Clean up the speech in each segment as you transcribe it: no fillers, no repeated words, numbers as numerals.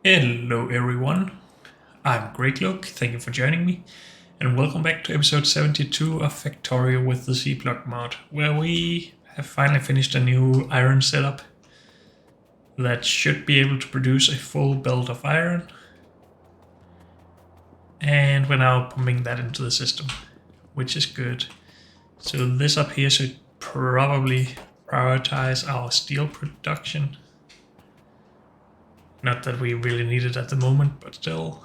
Hello everyone, I'm Greycloak, thank you for joining me, and welcome back to episode 72 of Factorio with the C-Block mod, where we have finally finished a new iron setup that should be able to produce a full belt of iron, and we're now pumping that into the system, which is good. So this up here should probably prioritize our steel production. Not that we really need it at the moment, but still.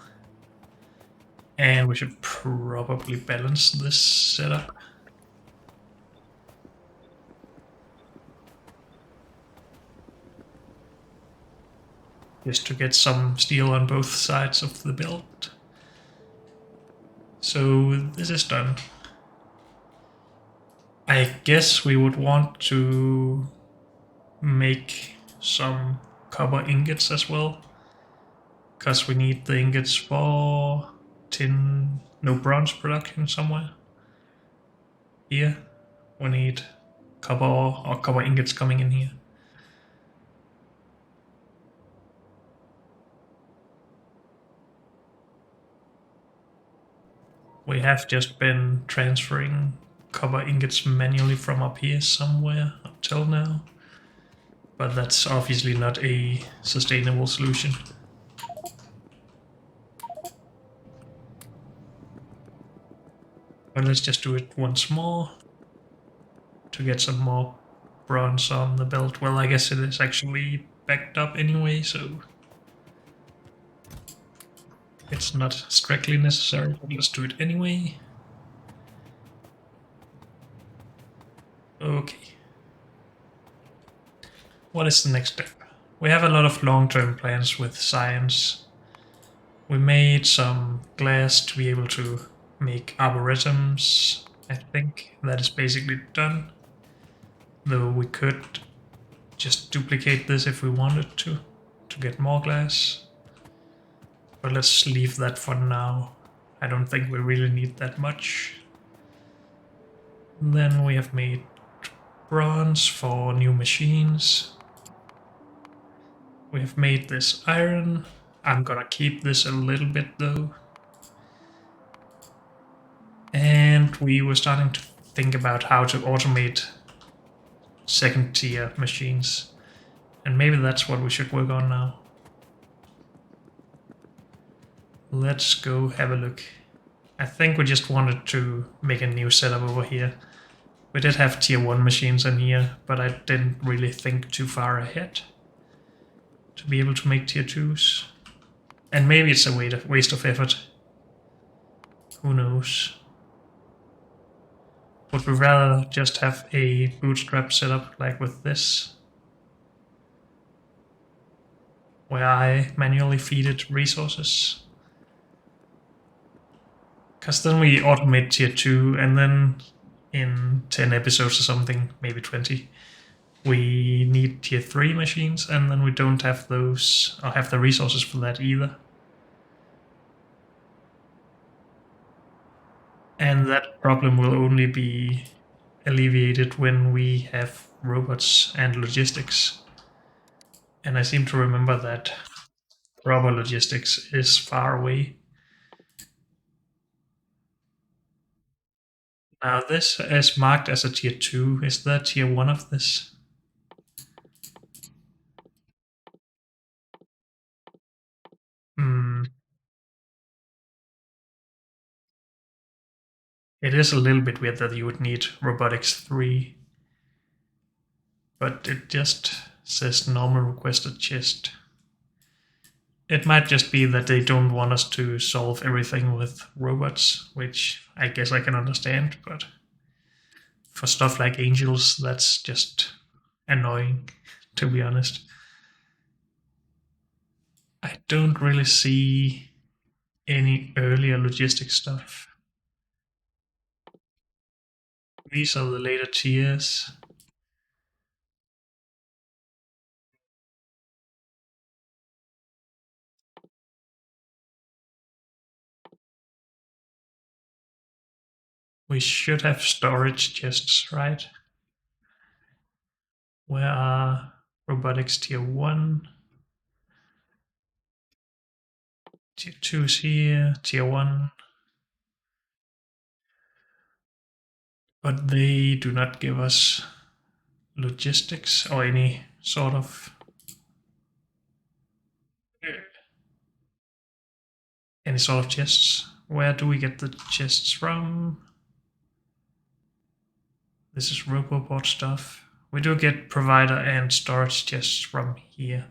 And we should probably balance this setup. Just to get some steel on both sides of the belt. So this is done. I guess we would want to make some copper ingots as well, because we need the ingots for tin, no bronze production somewhere. Here, we need copper or copper ingots coming in here. We have just been transferring copper ingots manually from up here somewhere up till now, but that's obviously not a sustainable solution. But let's just do it once more to get some more bronze on the belt. Well, I guess it is actually backed up anyway, so it's not strictly necessary, but let's do it anyway. Okay. What is the next step? We have a lot of long-term plans with science. We made some glass to be able to make arboretums. I think that is basically done. Though we could just duplicate this if we wanted to get more glass. But let's leave that for now. I don't think we really need that much. Then we have made bronze for new machines. We have made this iron. I'm gonna keep this a little bit though. And we were starting to think about how to automate second tier machines. And maybe that's what we should work on now. Let's go have a look. I think we just wanted to make a new setup over here. We did have tier 1 machines in here, but I didn't really think too far ahead to be able to make tier 2s. And maybe it's a waste of effort. Who knows? Would we rather just have a bootstrap setup like with this, where I manually feed it resources? Because then we automate tier 2, and then in 10 episodes or something, maybe 20, we need tier 3 machines, and then we don't have those, or have the resources for that either. And that problem will only be alleviated when we have robots and logistics. And I seem to remember that robot logistics is far away. Now this is marked as a tier 2. Is that tier 1 of this? Hmm. It is a little bit weird that you would need robotics 3. But it just says normal requested chest. It might just be that they don't want us to solve everything with robots, which I guess I can understand, but for stuff like angels, that's just annoying, to be honest. I don't really see any earlier logistic stuff. These are the later tiers. We should have storage chests, right? Where are robotics tier 1? Tier 2 is here, Tier 1. But they do not give us logistics or any sort of chests. Where do we get the chests from? This is Robobot stuff. We do get provider and storage chests from here.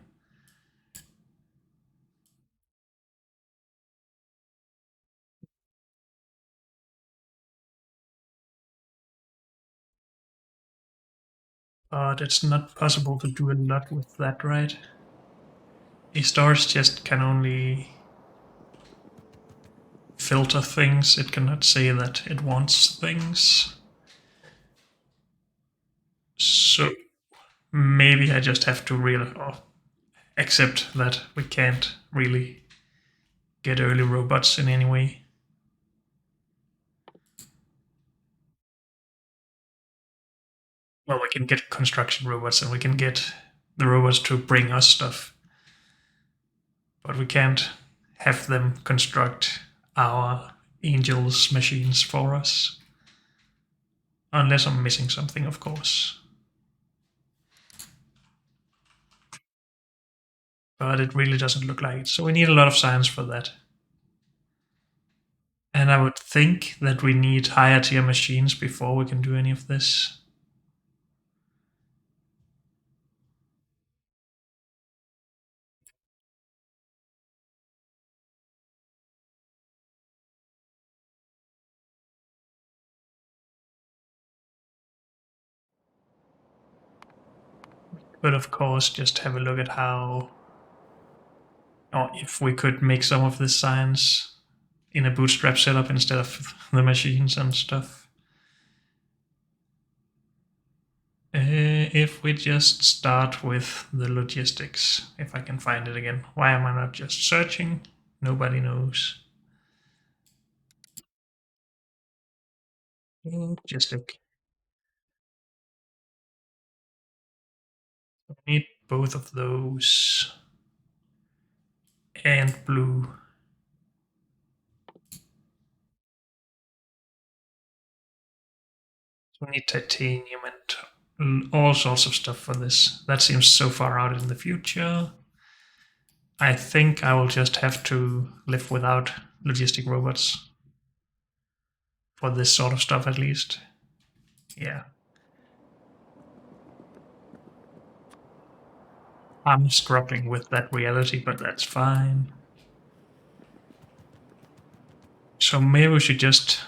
But it's not possible to do a lot with that, right? A storage chest can only filter things, it cannot say that it wants things. So maybe I just have to accept that we can't really get early robots in any way. Well, we can get construction robots and we can get the robots to bring us stuff. But we can't have them construct our angels machines for us. Unless I'm missing something, of course. But it really doesn't look like it. So we need a lot of science for that. And I would think that we need higher tier machines before we can do any of this. But of course, just have a look at how, or if we could make some of this science in a bootstrap setup instead of the machines and stuff. If we just start with the logistics, if I can find it again. Why am I not just searching? Nobody knows. Logistic. I need both of those. And blue. So we need titanium and all sorts of stuff for this. That seems so far out in the future. I think I will just have to live without logistic robots. For this sort of stuff, at least. Yeah. I'm struggling with that reality, but that's fine. So maybe we should just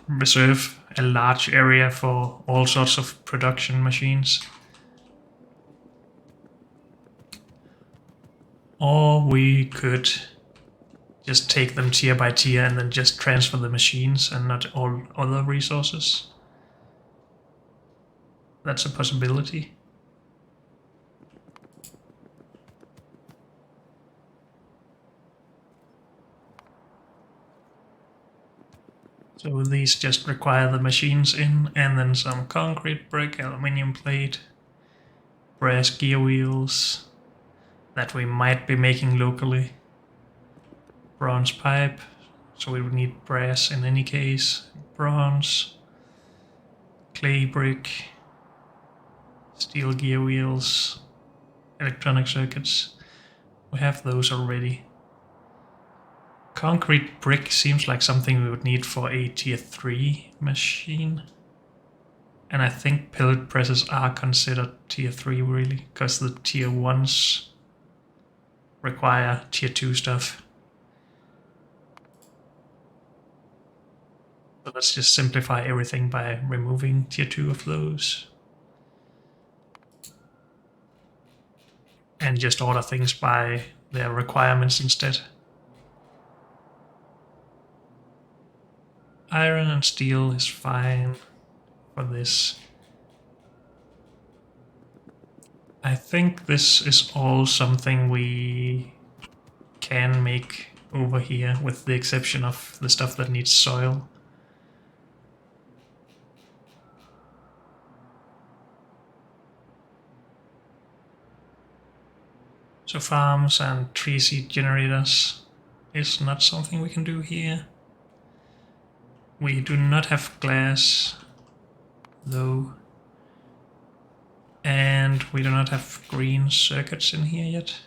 reserve a large area for all sorts of production machines. Or we could just take them tier by tier and then just transfer the machines and not all other resources. That's a possibility. So these just require the machines in, and then some concrete brick, aluminium plate, brass gear wheels that we might be making locally, bronze pipe, so we would need brass in any case, bronze, clay brick, steel gear wheels, electronic circuits. We have those already. Concrete brick seems like something we would need for a tier 3 machine. And I think pellet presses are considered tier 3 really, because the tier 1s require tier 2 stuff. So let's just simplify everything by removing tier 2 of those. And just order things by their requirements instead. Iron and steel is fine for this. I think this is all something we can make over here, with the exception of the stuff that needs soil. So farms and tree seed generators is not something we can do here. We do not have glass, though. And we do not have green circuits in here yet.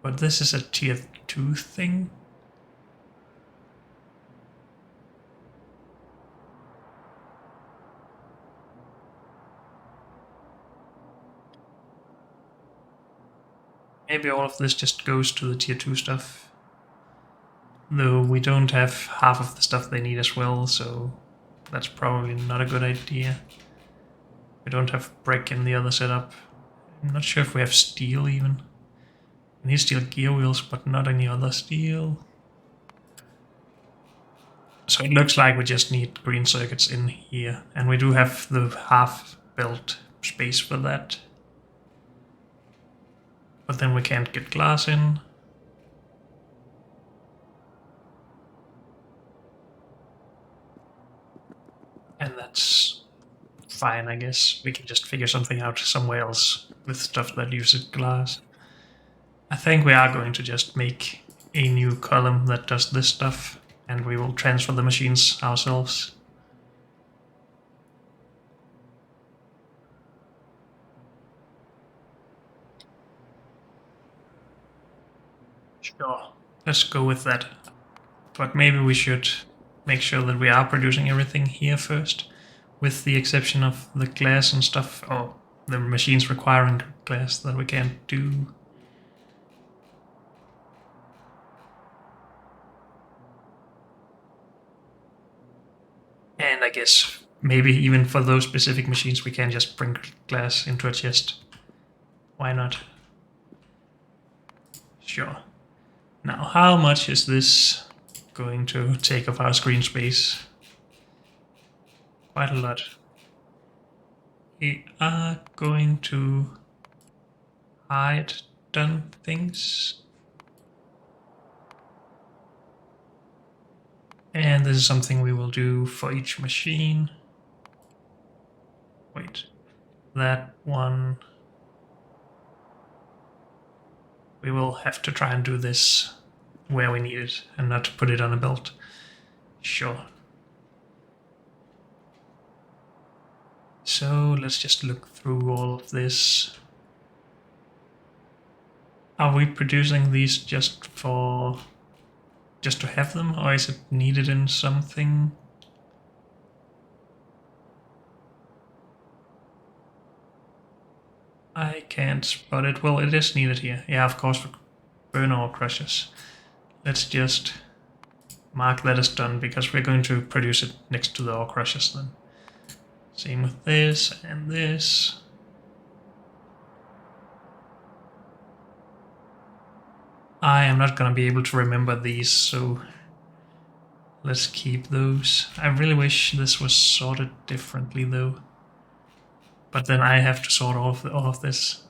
But this is a tier 2 thing. Maybe all of this just goes to the tier 2 stuff. Though we don't have half of the stuff they need as well, so that's probably not a good idea. We don't have brick in the other setup. I'm not sure if we have steel even. We need steel gear wheels, but not any other steel. So it looks like we just need green circuits in here, and we do have the half-built space for that. But then we can't get glass in. And that's fine, I guess. We can just figure something out somewhere else with stuff that uses glass. I think we are going to just make a new column that does this stuff, and we will transfer the machines ourselves. Sure, let's go with that. But maybe we should make sure that we are producing everything here first, with the exception of the glass and stuff, or the machines requiring glass that we can't do. And I guess maybe even for those specific machines we can just bring glass into a chest. Why not? Sure. Now, how much is this going to take of our screen space? Quite a lot. We are going to hide done things. And this is something we will do for each machine. Wait, that one. We will have to try and do this where we need it and not put it on a belt. Sure. So let's just look through all of this. Are we producing these just to have them, or is it needed in something? I can't spot it. Well, it is needed here. Yeah, of course, for burn ore crushers. Let's just mark that as done, because we're going to produce it next to the ore crushers then. Same with this and this. I am not going to be able to remember these, so let's keep those. I really wish this was sorted differently though. But then I have to sort all of this.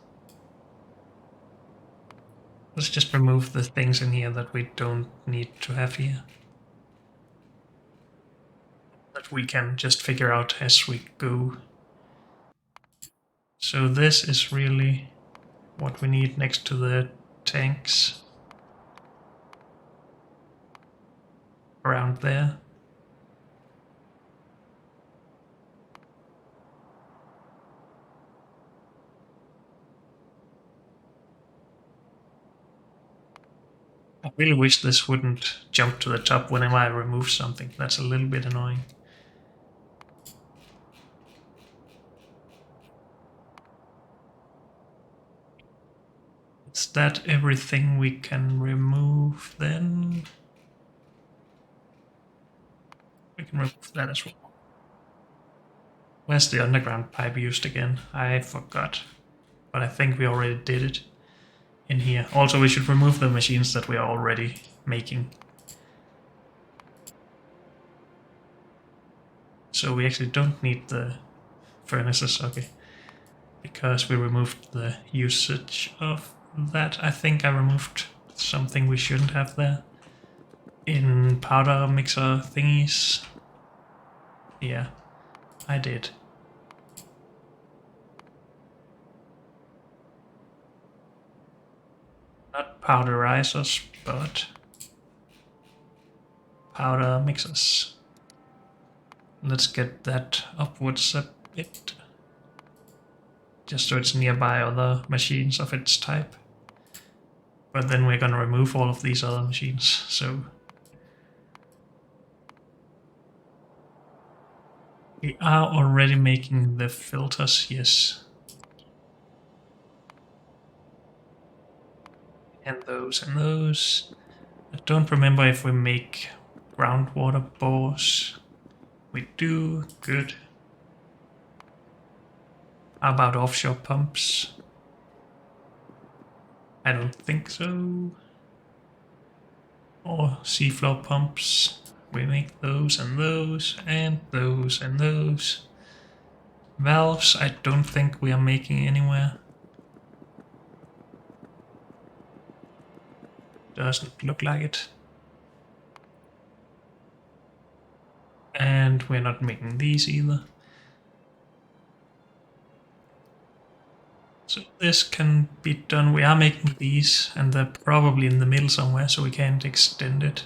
Let's just remove the things in here that we don't need to have here. That we can just figure out as we go. So this is really what we need next to the tanks. Around there. I really wish this wouldn't jump to the top whenever I remove something. That's a little bit annoying. Is that everything we can remove then? We can remove that as well. Where's the underground pipe used again? I forgot. But I think we already did it in here. Also, we should remove the machines that we are already making. So we actually don't need the furnaces, okay. Because we removed the usage of that. I think I removed something we shouldn't have there. In powder mixer thingies. Yeah. I did. Not powderizers, but powder mixers. Let's get that upwards a bit. Just so it's nearby other machines of its type. But then we're gonna remove all of these other machines, so... We are already making the filters, yes. And those and those. I don't remember if we make groundwater bores. We do, good. How about offshore pumps? I don't think so. Or seafloor pumps. We make those and those and those and those. Valves, I don't think we are making anywhere. Doesn't look like it. And we're not making these either. So this can be done. We are making these, and they're probably in the middle somewhere, so we can't extend it.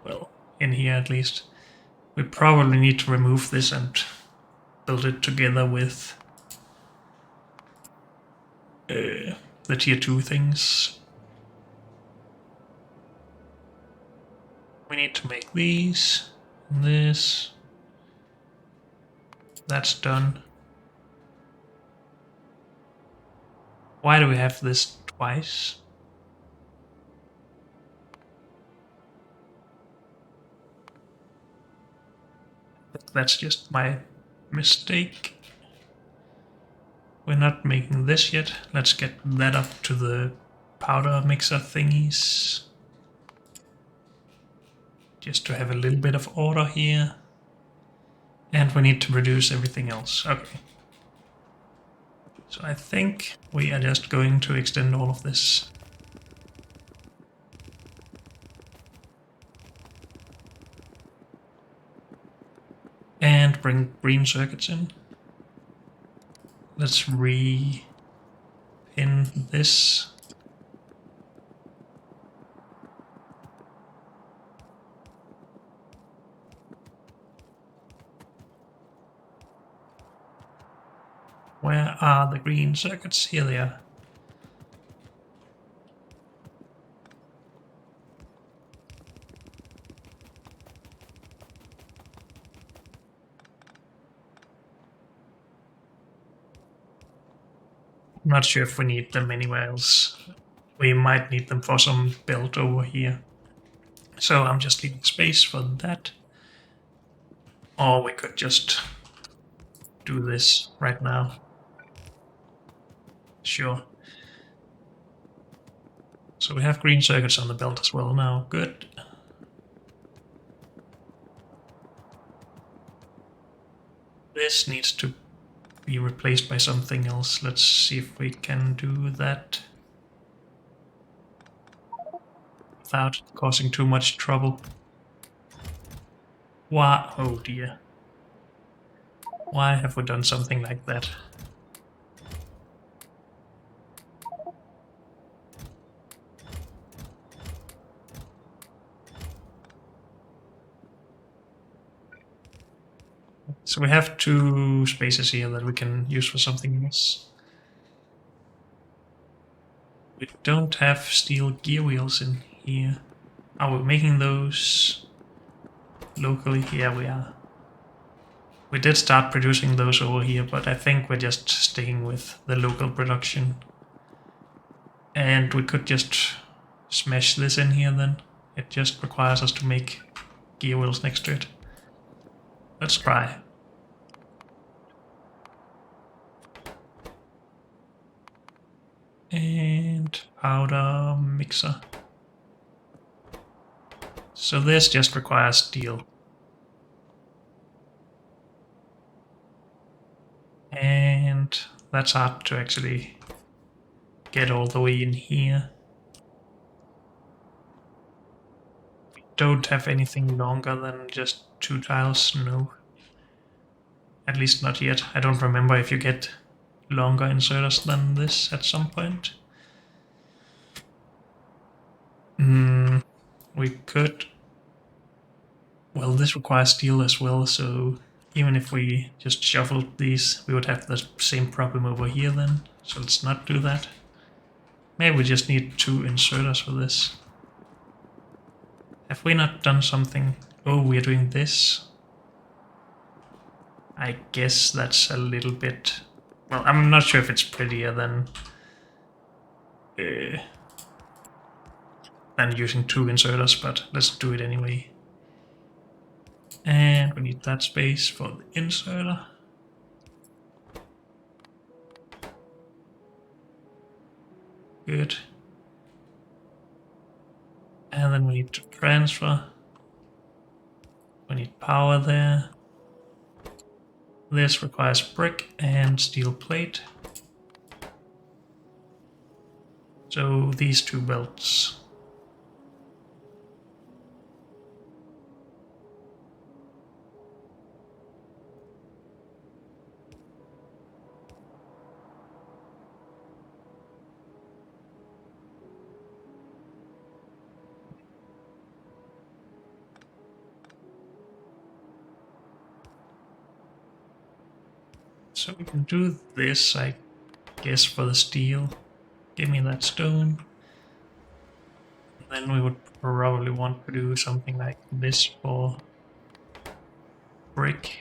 Well, in here at least. We probably need to remove this and build it together with the tier 2 things. We need to make these, and this. That's done. Why do we have this twice? That's just my mistake. We're not making this yet. Let's get that up to the powder mixer thingies. Just to have a little bit of order here. And we need to reduce everything else. Okay. So I think we are just going to extend all of this. And bring green circuits in. Let's re-pin this. Where are the green circuits? Here they are. I'm not sure if we need them anywhere else. We might need them for some build over here. So I'm just leaving space for that. Or we could just do this right now. Sure. So we have green circuits on the belt as well now. Good. This needs to be replaced by something else. Let's see if we can do that without causing too much trouble. Why? Oh dear. Why have we done something like that? So we have 2 spaces here that we can use for something else. We don't have steel gear wheels in here. Are we making those locally? Yeah, we are. We did start producing those over here, but I think we're just sticking with the local production. And we could just smash this in here then. It just requires us to make gear wheels next to it. Let's try. And powder mixer. So this just requires steel. And that's hard to actually get all the way in here. We don't have anything longer than just 2 tiles? No. At least not yet. I don't remember if you get longer inserters than this at some point. We could... Well, this requires steel as well, so even if we just shuffled these, we would have the same problem over here then. So let's not do that. Maybe we just need 2 inserters for this. Have we not done something? Oh, we're doing this. I guess that's a little bit... Well, I'm not sure if it's prettier than using 2 inserters, but let's do it anyway. And we need that space for the inserter. Good. And then we need to transfer. We need power there. This requires brick and steel plate. So these 2 belts. So we can do this, I guess, for the steel. Give me that stone. Then we would probably want to do something like this for brick.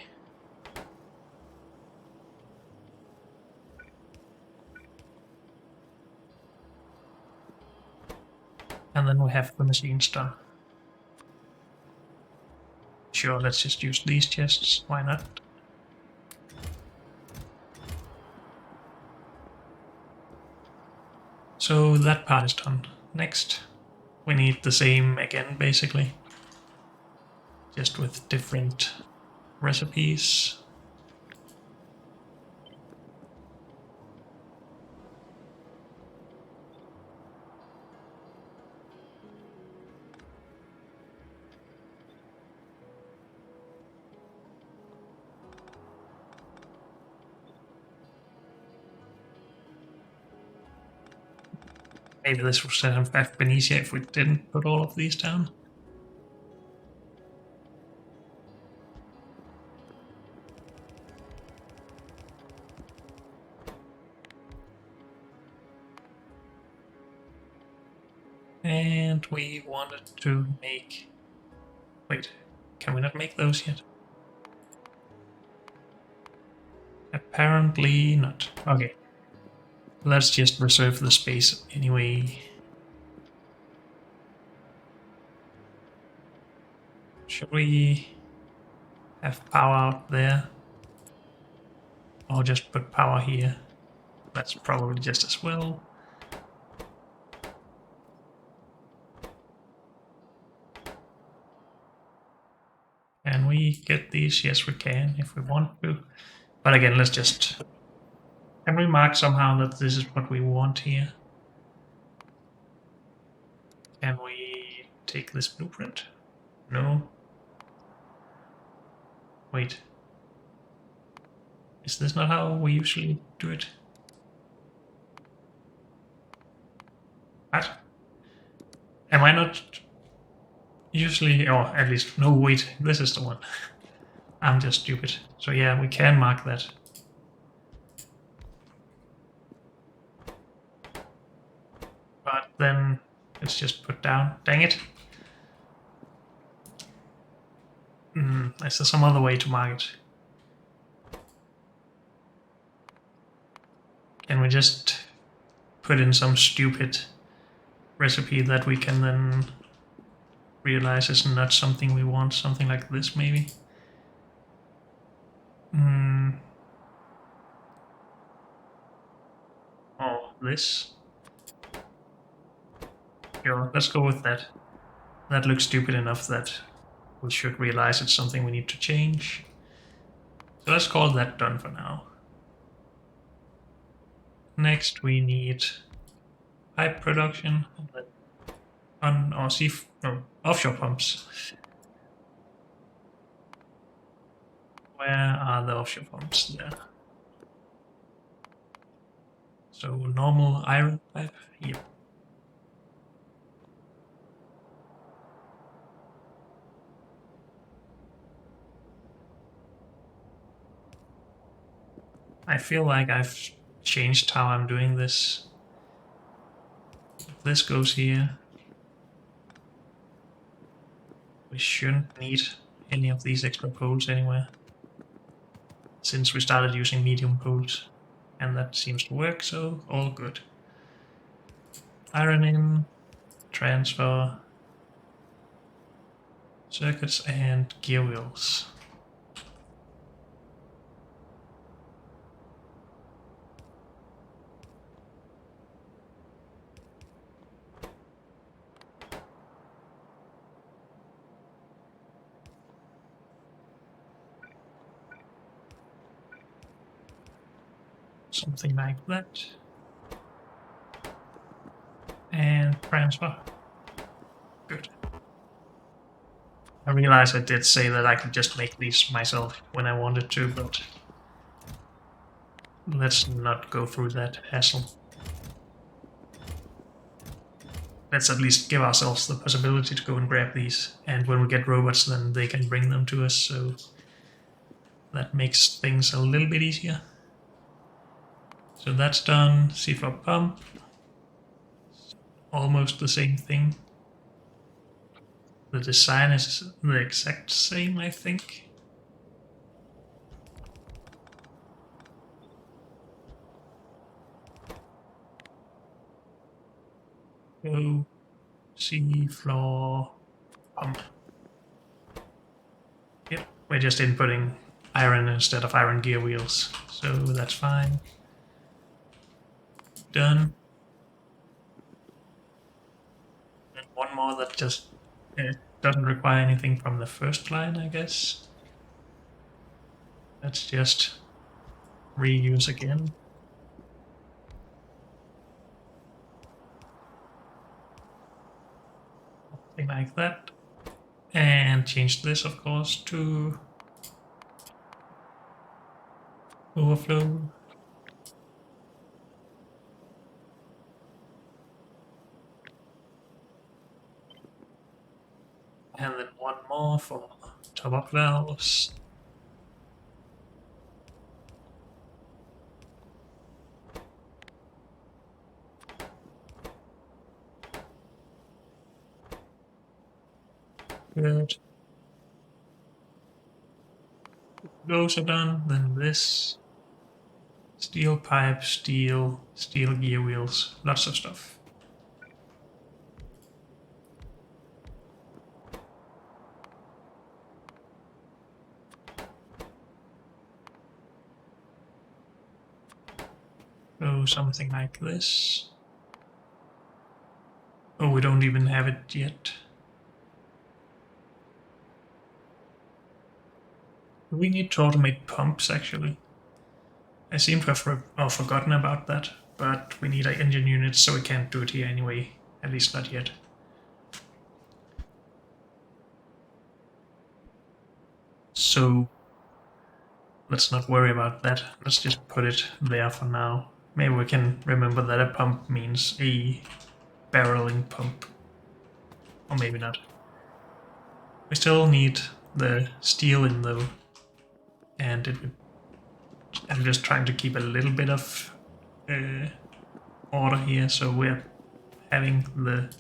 And then we have the machines done. Sure, let's just use these chests, why not? So that part is done. Next, we need the same again, basically. Just with different recipes. Maybe this would have been easier if we didn't put all of these down. And we wanted to make... Wait, can we not make those yet? Apparently not. Okay. Let's just reserve the space anyway. Should we have power out there? Or just put power here? That's probably just as well. Can we get these? Yes, we can if we want to. But again, let's just... Can we mark somehow that this is what we want here? Can we take this blueprint? No. Wait. Is this not how we usually do it? What? Am I not usually... Or at least... No, wait. This is the one. I'm just stupid. So yeah, we can mark that. But then it's just put down. Dang it. Is there some other way to mark it? Can we just put in some stupid recipe that we can then realize is not something we want? Something like this, maybe? Oh, this? Sure, let's go with that. That looks stupid enough that we should realize it's something we need to change. So let's call that done for now. Next we need pipe production on our offshore pumps. Where are the offshore pumps? There. So normal iron pipe here. I feel like I've changed how I'm doing this. If this goes here, we shouldn't need any of these extra poles anywhere, since we started using medium poles. And that seems to work, so all good. Iron in, transfer, circuits, and gear wheels. Something like that. And transfer. Good. I realize I did say that I could just make these myself when I wanted to, but let's not go through that hassle. Let's at least give ourselves the possibility to go and grab these, and when we get robots then they can bring them to us, so that makes things a little bit easier. So that's done. C4 pump. Almost the same thing. The design is the exact same, I think. Go C floor pump. Yep, we're just inputting iron instead of iron gear wheels, so that's fine. Done. And one more that just doesn't require anything from the first line, I guess. Let's just reuse again. Something like that. And change this, of course, to overflow. And then one more for top-up valves. Good. Those are done. Then this. Steel pipe, steel gear wheels, lots of stuff. So something like this. Oh, we don't even have it yet. We need to automate pumps, actually. I seem to have forgotten about that, but we need an engine unit, so we can't do it here anyway. At least not yet. So let's not worry about that. Let's just put it there for now. Maybe we can remember that a pump means a barreling pump. Or maybe not. We still need the steel in though. And I'm just trying to keep a little bit of order here, so we're having the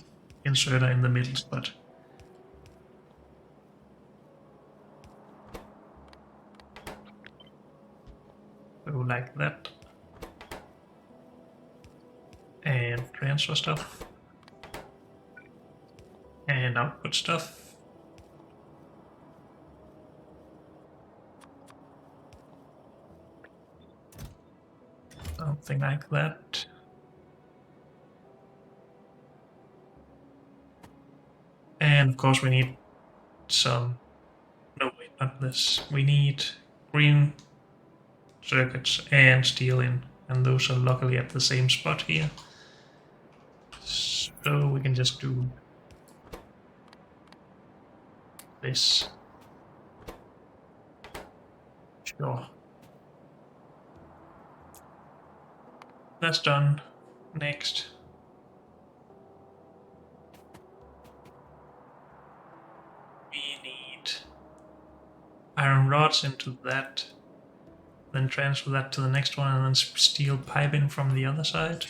inserter in the middle spot. So like that. And transfer stuff. And output stuff. Something like that. And of course we need some... No, wait, not this. We need green circuits and steel in. And those are luckily at the same spot here. So we can just do this. Sure. That's done. Next. We need iron rods into that. Then transfer that to the next one and then steel pipe in from the other side.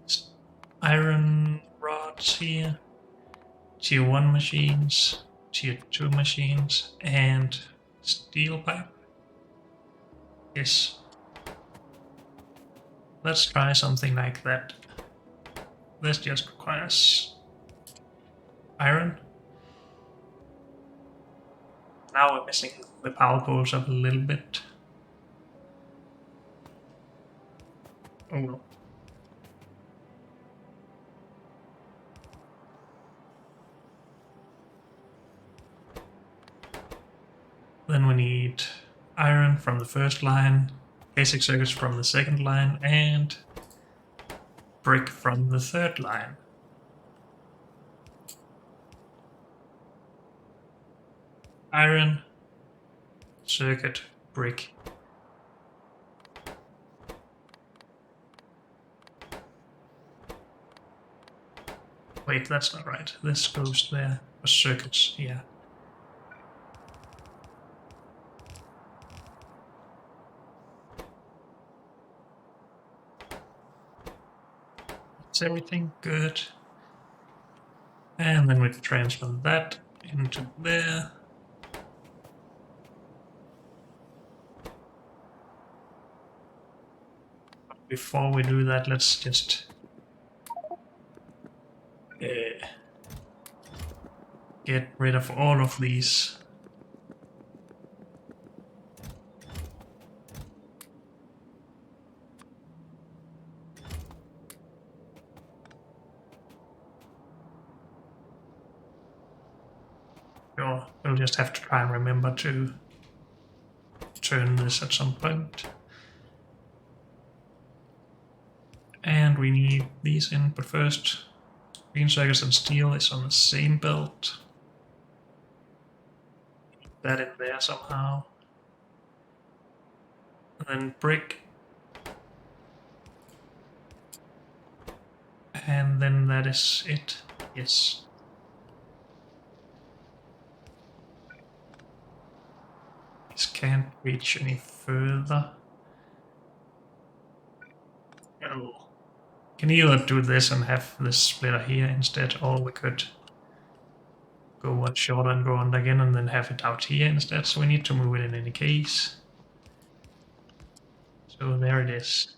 So, iron rods here. Tier 1 machines, Tier 2 machines, and steel pipe. Yes. Let's try something like that. This just requires iron. Now we're missing the power poles up a little bit. Oh well. Then we need iron from the first line, basic circuits from the second line, and brick from the third line. Iron, circuit, brick. Wait, that's not right. This goes there for circuits, yeah. Is everything good? And then we transfer that into there. Before we do that, let's just get rid of all of these. Sure, we'll just have to try and remember to turn this at some point. And we need these in, but first, green circuits and steel is on the same belt. Put that in there somehow. And then brick. And then that is it. Yes. This can't reach any further. Oh. Can either do this and have this splitter here instead, or we could go one shorter and go on again and then have it out here instead. So we need to move it in any case. So there it is.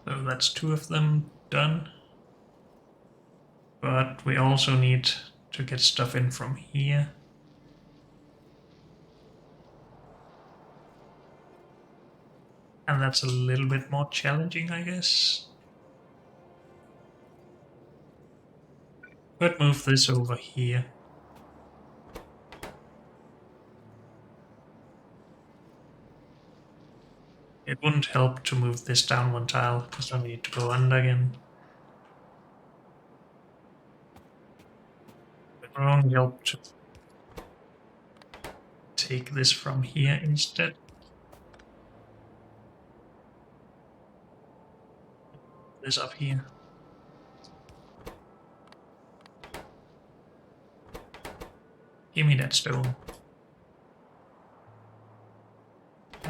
So that's two of them done. But we also need to get stuff in from here. And that's a little bit more challenging, I guess. But move this over here. It wouldn't help to move this down one tile, because then we need to go under again. It will only help to take this from here instead. This up here. Give me that stone.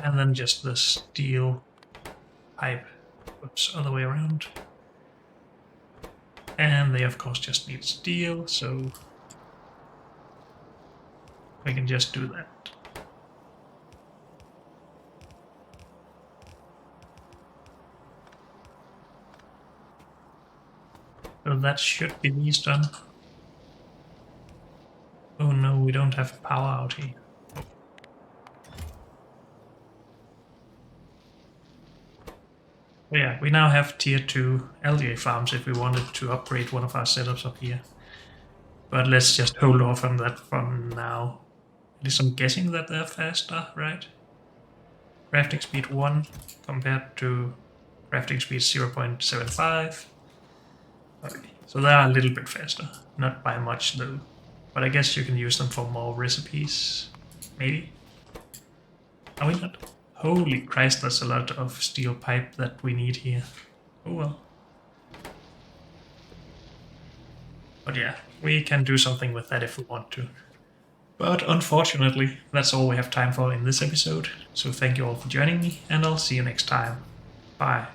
And then just the steel pipe. Oops, other way around. And they of course just need steel, so we can just do that. So that should be these done. Oh no, we don't have power out here. Oh. Yeah, we now have tier 2 algae farms if we wanted to upgrade one of our setups up here. But let's just hold off on that for now. At least I'm guessing that they're faster, right? Crafting speed 1 compared to crafting speed 0.75. Okay, so they are a little bit faster. Not by much though. But I guess you can use them for more recipes. Maybe? Are we not? Holy Christ, that's a lot of steel pipe that we need here. Oh well. But yeah, we can do something with that if we want to. But unfortunately, that's all we have time for in this episode. So thank you all for joining me, and I'll see you next time. Bye.